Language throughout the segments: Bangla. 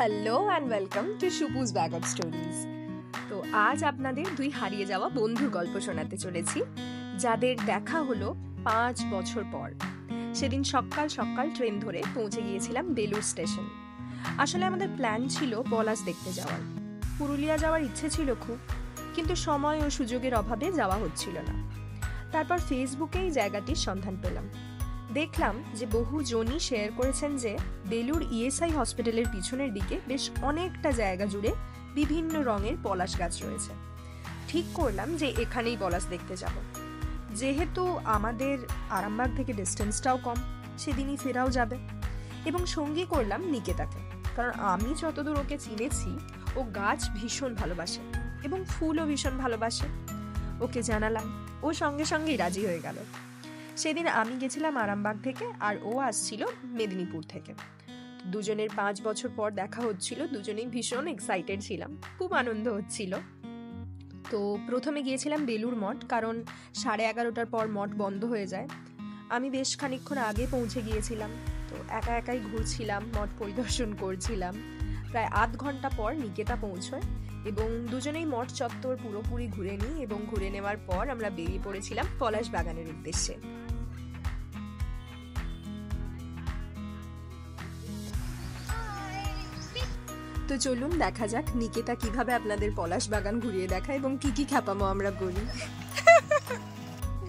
Hello and welcome to Shupus bag of stories. তো আজ আপনাদের দুই হারিয়ে যাওয়া বন্ধুর গল্প শোনাতে চলেছি, যাদের দেখা হলো 5 বছর পর। সেদিন সকাল সকাল ট্রেন ধরে পৌঁছে গিয়েছিলাম বেলুড় স্টেশন। আসলে আমাদের প্ল্যান ছিল পলাশ দেখতে যাওয়ার। পুরুলিয়া যাওয়ার ইচ্ছে ছিল খুব, কিন্তু সময় ও সুযোগের অভাবে যাওয়া হচ্ছিল না। তারপর ফেসবুকে এই জায়গাটির সন্ধান পেলাম। দেখলাম যে বহু জনই শেয়ার করেছেন যে বেলুড় ইএসআই হসপিটালের পিছনের দিকে বেশ অনেকটা জায়গা জুড়ে বিভিন্ন রঙের পলাশ গাছ রয়েছে। ঠিক করলাম যে এখানেই পলাশ দেখতে যাব। যেহেতু আমাদের আরামবাগ থেকে ডিস্টেন্সটাও কম, সেদিনই ফেরাও যাবে। এবং সঙ্গী করলাম নিকেতাকে, কারণ আমি যতদূর ওকে চিনেছি ও গাছ ভীষণ ভালোবাসে এবং ফুলও ভীষণ ভালোবাসে। ওকে জানালাম, ও সঙ্গে সঙ্গেই রাজি হয়ে গেল। সেদিন আমি গেছিলাম আরামবাগ থেকে আর ও আসছিল মেদিনীপুর থেকে। দুজনের 5 বছর পর দেখা হচ্ছিল, দুজনেই ভীষণ এক্সাইটেড ছিলাম, খুব আনন্দ হচ্ছিল। তো প্রথমে গিয়েছিলাম বেলুড় মঠ, কারণ 11:30টার পর মঠ বন্ধ হয়ে যায়। আমি বেশ খানিকক্ষণ আগে পৌঁছে গিয়েছিলাম, তো একা একাই ঘুরছিলাম, মঠ পরিদর্শন করছিলাম। প্রায় আধ ঘন্টা পর নিকেতা পৌঁছয় এবং দুজনেই মঠ চত্বর পুরোপুরি ঘুরে নিই এবং ঘুরে নেওয়ার পর আমরা বেরিয়ে পড়েছিলাম পলাশ বাগানের উদ্দেশ্যে। তো চলুন দেখা যাক নিকেতা কিভাবে আপনাদের পলাশ বাগান ঘুরিয়ে দেখায় এবং কি কি খ্যাপামো আমরা করি।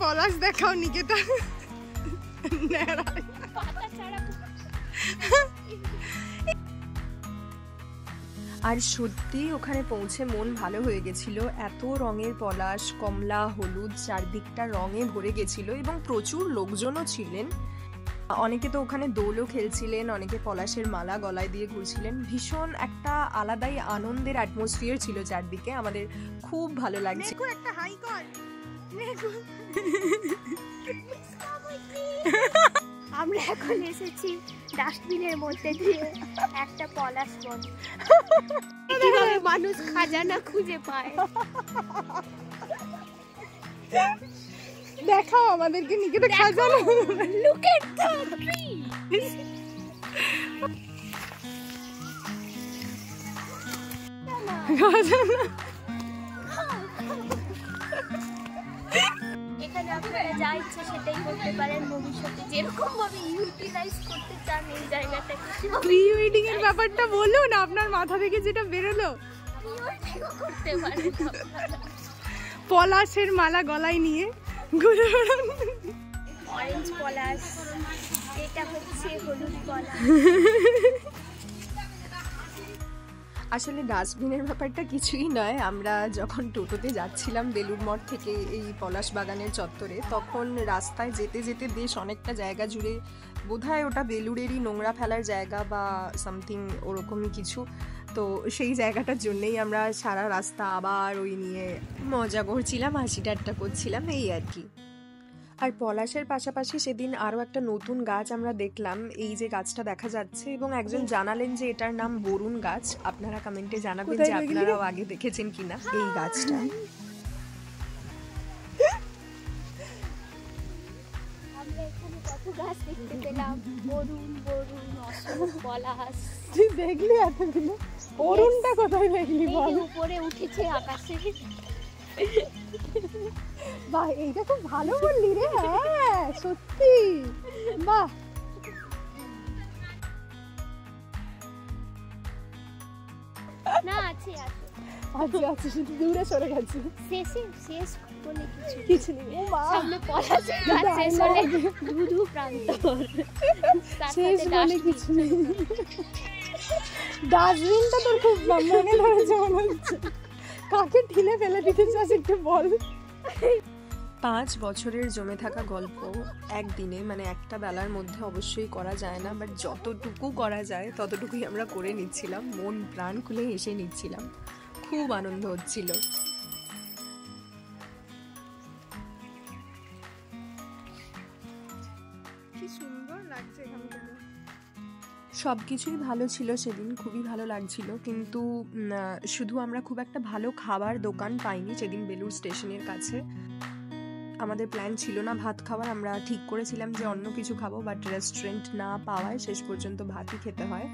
পলাশ দেখাও নিকেতা। আর সত্যি ওখানে পৌঁছে মন ভালো হয়ে গেছিল। এত রঙের পলাশ, কমলা, হলুদ, চারদিকটা রঙে ভরে গেছিল এবং প্রচুর লোকজনও ছিলেন। অনেকে তো ওখানে দোলও খেলছিলেন, অনেকে পলাশের মালা গলায় দিয়ে ঘুরছিলেন। ভীষণ একটা আলাদাই আনন্দের অ্যাটমসফিয়ার ছিল চারদিকে, আমাদের খুব ভালো লাগছে। একটা হাই কর। আমরা এখন এসেছি ডাস্টবিনের মধ্যে দিয়ে একটা পলাশ বন। কিভাবে মানুষ খাজানা খুঁজে পায়। দেখাও আমাদেরকে নিকেতা খাজানা। Look at the tree. খাজানা। এখানে আপনারা যা ইচ্ছে সেটাই করতে পারেন ভবিষ্যতে, যেরকম ভাবে ইউটিলাইজ করতে চান এই জায়গাটাকে। প্রি ওয়েডিং এর ব্যাপারটা বলুন, আপনার মাথা থেকে যেটা বেরোলো। করতে পারেন পলাশের মালা গলায় নিয়ে ঘুরে বেড়ান। অরেঞ্জ পলাশ, এটা হচ্ছে হলুদ পলাশ। আসলে ডাস্টবিনের ব্যাপারটা কিছুই নয়। আমরা যখন টোটোতে যাচ্ছিলাম বেলুড় মঠ থেকে এই পলাশ বাগানের চত্বরে, তখন রাস্তায় যেতে যেতে বেশ অনেকটা জায়গা জুড়ে, বোধহয় ওটা বেলুড়েরই নোংরা ফেলার জায়গা বা সামথিং ওরকমই কিছু, তো সেই জায়গাটার জন্যেই আমরা সারা রাস্তা আবার ওই নিয়ে মজা করছিলাম, হাসি ঠাট্টা করছিলাম, এই আর কি। আর পলাশের পাশাপাশি সেদিন আরও একটা নতুন গাছ আমরা দেখলাম, এই যে গাছটা দেখা যাচ্ছে, এবং একজন জানালেন যে এটার নাম বরুণ গাছ। আপনারা কমেন্টে জানাবেন যে আপনারাও আগে দেখেছেন কিনা এই গাছটা। আমরা এখানে কত গাছ দেখতে পেলাম, বরুণ, অশোক, পলাশ। তুই দেখলি এতগুলো? অরুণটা কোথায় দেখলি বল? উপরে উঠেছে আকাশে। বাহ, এইটা খুব ভালো বললি রে। হ্যাঁ সত্যি, বাহ। না আছে আচ্ছা শুধু দূরে সরে গেছে। শেষ বলে কিছু নেই। সামনে পলাশের গাছ, শেষ হলে ধুধু প্রান্তর। শেষ বলে কিছু নেই। ডাস্টবিনটা তোর খুব মনে ধরেছে মনে হচ্ছে। কাকে ঢিলে ফেলে দিতে চাস একটু বল। 5 বছরের জমে থাকা গল্প একদিনে, মানে একটা বেলার মধ্যে অবশ্যই করা যায় না, বাট যতটুকু করা যায় ততটুকুই আমরা করে নিচ্ছিলাম, মন প্রাণ খুলে হেসে নিচ্ছিলাম, খুব আনন্দ হচ্ছিল। কি সুন্দর লাগছে এখান থেকে। সব কিছুই ভালো ছিল সেদিন, খুবই ভালো লাগছিল, কিন্তু শুধু আমরা খুব একটা ভালো খাবার দোকান পাইনি সেদিন বেলুড় স্টেশনের কাছে। আমাদের প্ল্যান ছিল না ভাত খাওয়ার, আমরা ঠিক করেছিলাম যে অন্য কিছু খাবো, বাট রেস্টুরেন্ট না পাওয়ায় শেষ পর্যন্ত ভাতই খেতে হয়।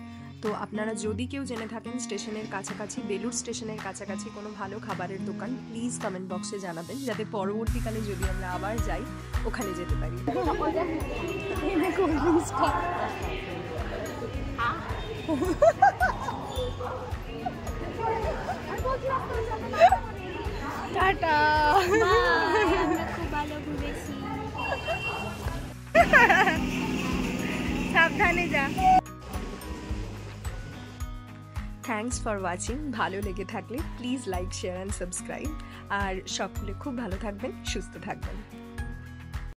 তো আপনারা যদি কেউ জেনে থাকেন স্টেশনের কাছাকাছি, বেলুড় স্টেশনের কাছাকাছি কোনো ভালো খাবারের দোকান, প্লিজ কমেন্ট বক্সে জানাবেন, যাতে পরবর্তীকালে যদি আমরা আবার যাই ওখানে যেতে পারি। টাটা। আমরা খুব ভালো ঘুরেছি। সাবধানে যা। Thanks for watching. ভালো লেগে থাকলে please like, share and subscribe. আর সকলে খুব ভালো থাকবেন, সুস্থ থাকবেন।